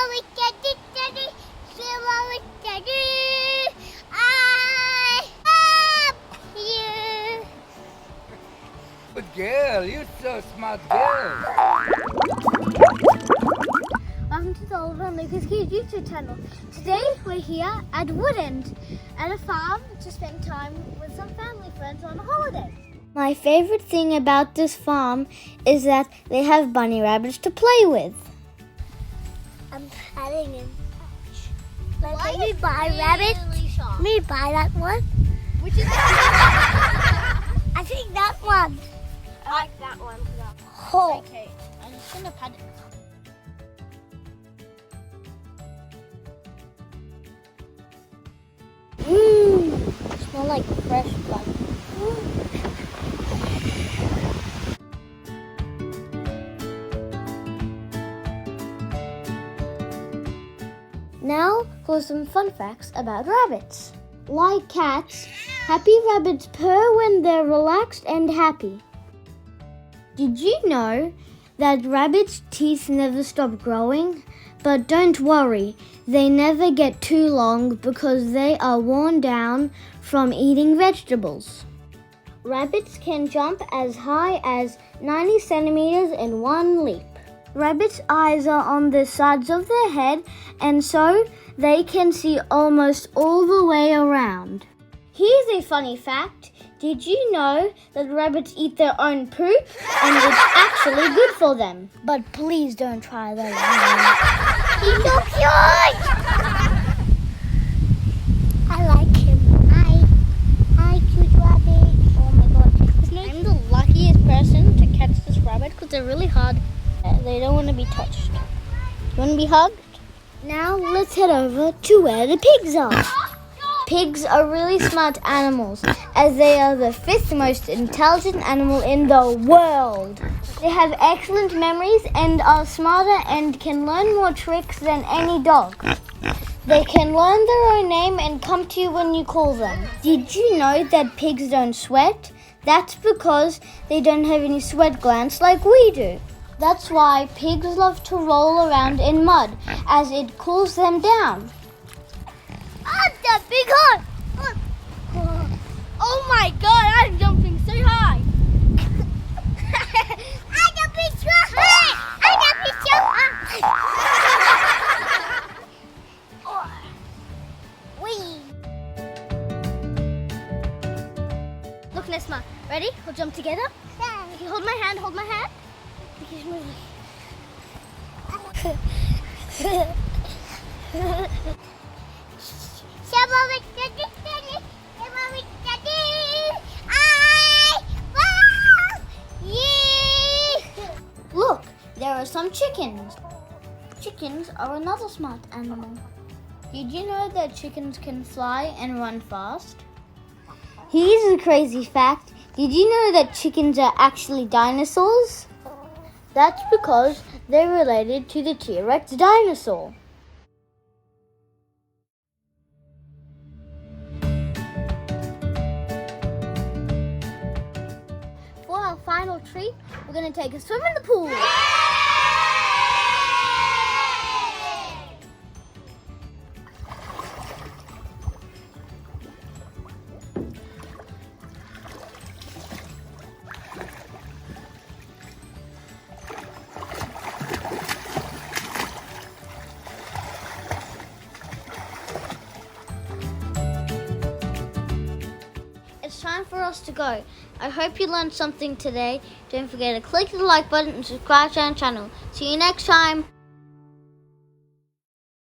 I love you. Good girl, you're so smart girl. Welcome to the Oliver and Lucas Kids YouTube channel. Today we're here at Woodend at a farm to spend time with some family friends on a holiday. My favorite thing about this farm is that they have bunny rabbits to play with. I'm petting him. Let me buy rabbit. Let me buy that one. Which is I think that one. I like that one. Oh. Okay, I'm just gonna pat it. Smell like fresh blood. Now for some fun facts about rabbits. Like cats, happy rabbits purr when they're relaxed and happy. Did you know that rabbits' teeth never stop growing? But don't worry, they never get too long because they are worn down from eating vegetables. Rabbits can jump as high as 90 centimeters in one leap. Rabbits' eyes are on the sides of their head, and so they can see almost all the way around. Here's a funny fact. Did you know that rabbits eat their own poop and it's actually good for them? But please don't try that. He's so cute. I like him. Hi, cute rabbit. Oh my god. I'm the luckiest person to catch this rabbit because they're really hard. They don't want to be touched. You want to be hugged? Now let's head over to where the pigs are. Pigs are really smart animals as they are the 5th most intelligent animal in the world. They have excellent memories and are smarter and can learn more tricks than any dog. They can learn their own name and come to you when you call them. Did you know that pigs don't sweat? That's because they don't have any sweat glands like we do. That's why pigs love to roll around in mud as it cools them down. The big hole. Oh my god, I'm jumping so high! I'm jumping so high. I'm jumping so high. Wee. Look, Nesma, ready? We'll jump together. Okay, hold my hand, hold my hand. Look, there are some chickens. Chickens are another smart animal. Did you know that chickens can fly and run fast? Here's a crazy fact. Did you know that chickens are actually dinosaurs? That's because they're related to the T-Rex dinosaur. For our final treat, we're going to take a swim in the pool. It's time for us to go. I hope you learned something today. Don't forget to click the like button and subscribe to our channel. See you next time.